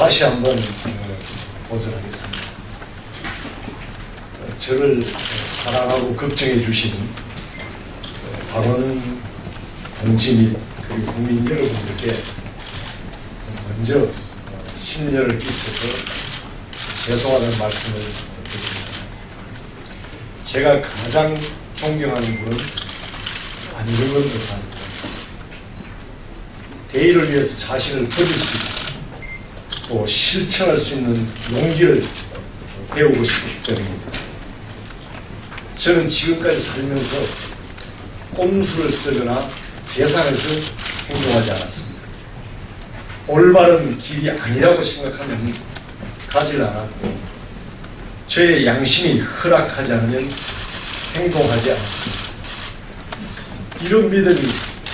다시 한번 도전하겠습니다. 저를 사랑하고 걱정해 주신 당원 동지 및 그리고 국민 여러분들께 먼저 심려를 끼쳐서 죄송하다는 말씀을 드립니다. 제가 가장 존경하는 분은 안정근 의사입니다. 대의를 위해서 자신을 버릴 수 있고 또 실천할 수 있는 용기를 배우고 싶기 때문입니다. 저는 지금까지 살면서 꼼수를 쓰거나 계산해서 행동하지 않았습니다. 올바른 길이 아니라고 생각하면 가지 않았고 저의 양심이 허락하지 않으면 행동하지 않았습니다. 이런 믿음이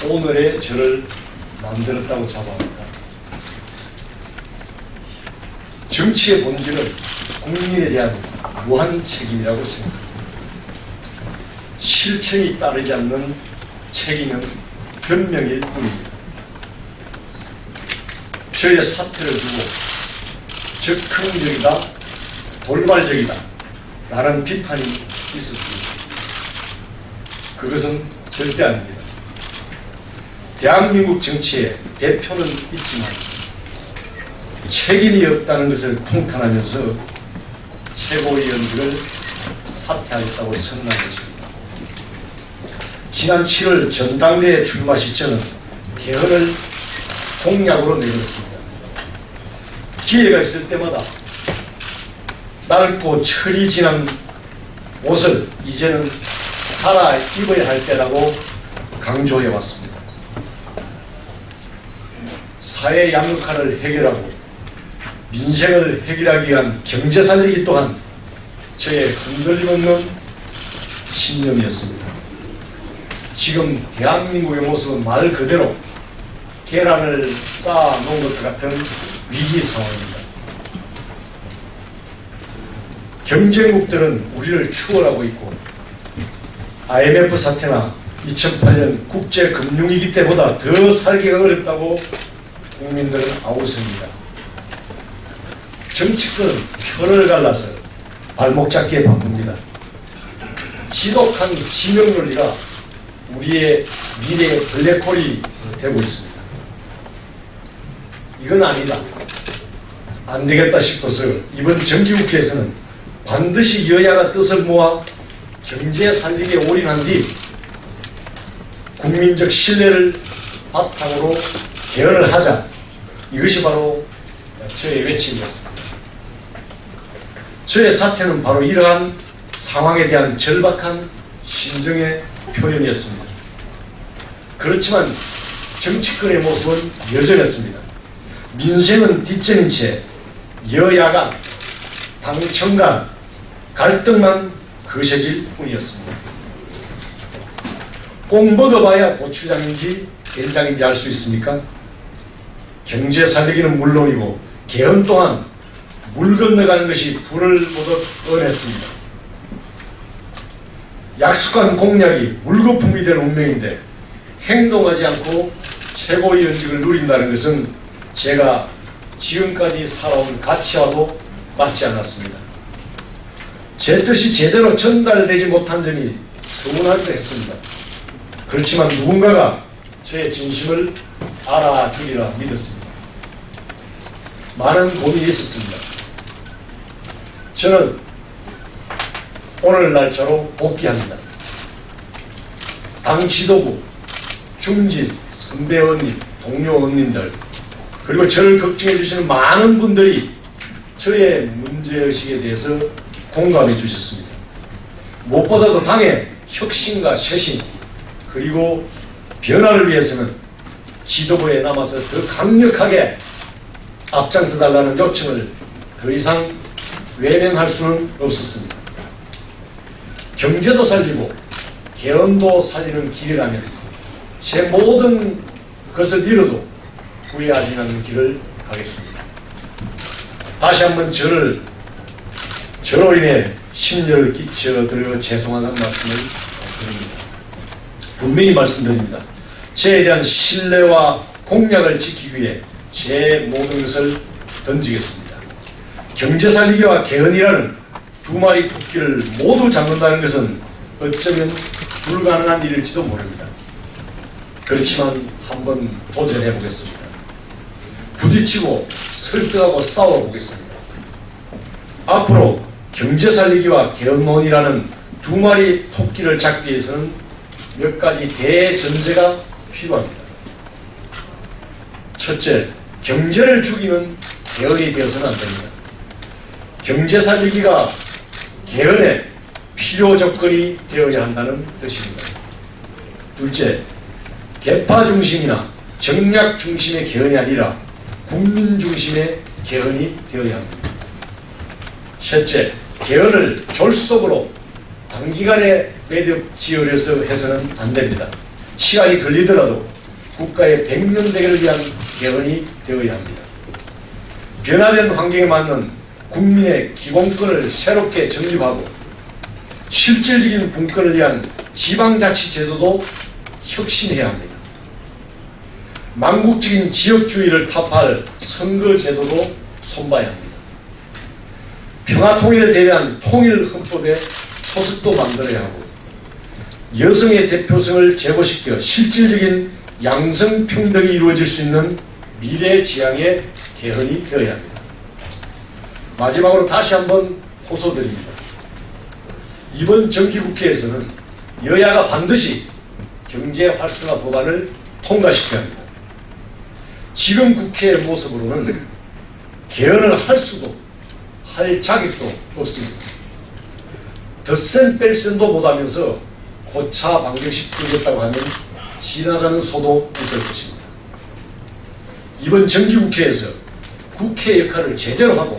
오늘의 저를 만들었다고 자부합니다. 정치의 본질은 국민에 대한 무한 책임이라고 생각합니다. 실천이 따르지 않는 책임은 변명일 뿐입니다. 저의 사태를 두고 적극적이다, 돌발적이다 라는 비판이 있었습니다. 그것은 절대 아닙니다. 대한민국 정치의 대표는 있지만 책임이 없다는 것을 통탄하면서 최고위원직을 사퇴하겠다고 선언한 것입니다. 지난 7월 전당대회 출마 시 저는 개헌을 공약으로 내걸었습니다. 기회가 있을 때마다 낡고 철이 지난 옷을 이제는 갈아 입어야 할 때라고 강조해 왔습니다. 사회 양극화를 해결하고 민생을 해결하기 위한 경제 살리기 또한 저의 흔들림 없는 신념이었습니다. 지금 대한민국의 모습은 말 그대로 계란을 쌓아놓은 것과 같은 위기 상황입니다. 경쟁국들은 우리를 추월하고 있고 IMF 사태나 2008년 국제금융위기 때보다 더 살기가 어렵다고 국민들은 아우성입니다. 정치권은 편을 갈라서 발목 잡기에 바쁩니다. 지독한 지명논리가 우리의 미래의 블랙홀이 되고 있습니다. 이건 아니다, 안 되겠다 싶어서 이번 정기국회에서는 반드시 여야가 뜻을 모아 경제 살리기에 올인한 뒤 국민적 신뢰를 바탕으로 개헌을 하자, 이것이 바로 저의 외침이었습니다. 저의 사태는 바로 이러한 상황에 대한 절박한 심정의 표현이었습니다. 그렇지만 정치권의 모습은 여전했습니다. 민생은 뒷전인 채 여야간, 당청 간 갈등만 거세질 뿐이었습니다. 꼭 먹어봐야 고추장인지 된장인지 알 수 있습니까? 경제 살리기는 물론이고 개헌 또한 물 건너가는 것이 불을 보듯 뻔했습니다. 약속한 공약이 물거품이 될 운명인데 행동하지 않고 최고위원직을 누린다는 것은 제가 지금까지 살아온 가치와도 맞지 않았습니다. 제 뜻이 제대로 전달되지 못한 점이 서운하기도 했습니다. 그렇지만 누군가가 저의 진심을 알아주리라 믿었습니다. 많은 고민이 있었습니다. 저는 오늘 날짜로 복귀합니다. 당 지도부, 중진, 선배 의원님, 동료 의원님들, 그리고 저를 걱정해 주시는 많은 분들이 저의 문제의식에 대해서 공감해 주셨습니다. 무엇보다도 당의 혁신과 쇄신 그리고 변화를 위해서는 지도부에 남아서 더 강력하게 앞장서 달라는 요청을 더 이상 외면할 수는 없었습니다. 경제도 살리고 개헌도 살리는 길이라면 제 모든 것을 잃어도 후회하지 않는 길을 가겠습니다. 다시 한번 저로 인해 심려를 끼쳐드려 죄송하다는 말씀을 드립니다. 분명히 말씀드립니다. 저에 대한 신뢰와 공약을 지키기 위해 제 모든 것을 던지겠습니다. 경제 살리기와 개헌이라는 두 마리 토끼를 모두 잡는다는 것은 어쩌면 불가능한 일일지도 모릅니다. 그렇지만 한번 도전해 보겠습니다. 부딪히고 설득하고 싸워보겠습니다. 앞으로 경제 살리기와 개헌론이라는 두 마리 토끼를 잡기 위해서는 몇 가지 대전제가 필요합니다. 첫째, 경제를 죽이는 개헌이 되어서는 안 됩니다. 경제 살리기가 개헌의 필요 조건이 되어야 한다는 뜻입니다. 둘째, 계파 중심이나 정략 중심의 개헌이 아니라 국민 중심의 개헌이 되어야 합니다. 셋째, 개헌을 졸속으로 단기간에 매듭 지으려서 해서는 안 됩니다. 시간이 걸리더라도 국가의 백년대계를 위한 개헌이 되어야 합니다. 변화된 환경에 맞는 국민의 기본권을 새롭게 정립하고 실질적인 분권을 위한 지방자치제도도 혁신해야 합니다. 망국적인 지역주의를 타파할 선거제도도 손봐야 합니다. 평화통일을 대비한 통일헌법에 소습도 만들어야 하고 여성의 대표성을 제고시켜 실질적인 양성평등이 이루어질 수 있는 미래지향의 개헌이 되어야 합니다. 마지막으로 다시 한번 호소드립니다. 이번 정기국회에서는 여야가 반드시 경제 활성화 법안을 통과시켜야 합니다. 지금 국회의 모습으로는 개헌을 할 수도 할 자격도 없습니다. 덧셈 뺄셈도 못하면서 고차 방정식 풀겠다고 하면 지나가는 소도 없을 것입니다. 이번 정기국회에서 국회 역할을 제대로 하고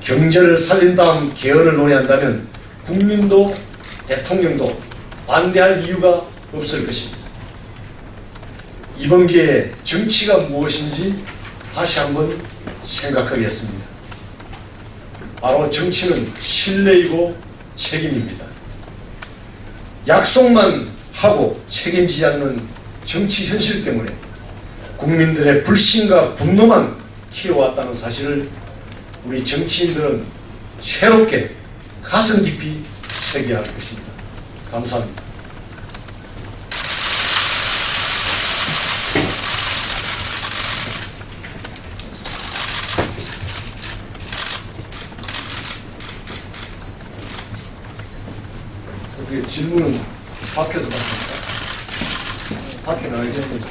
경제를 살린 다음 개헌을 논의한다면 국민도 대통령도 반대할 이유가 없을 것입니다. 이번 기회에 정치가 무엇인지 다시 한번 생각하겠습니다. 바로 정치는 신뢰이고 책임입니다. 약속만 하고 책임지지 않는 정치 현실 때문에 국민들의 불신과 분노만 키워왔다는 사실을 우리 정치인들은 새롭게 가슴 깊이 새겨야 할 것입니다. 감사합니다. 어떻게 질문은 밖에서 받습니까? 밖에 나가야 되는지.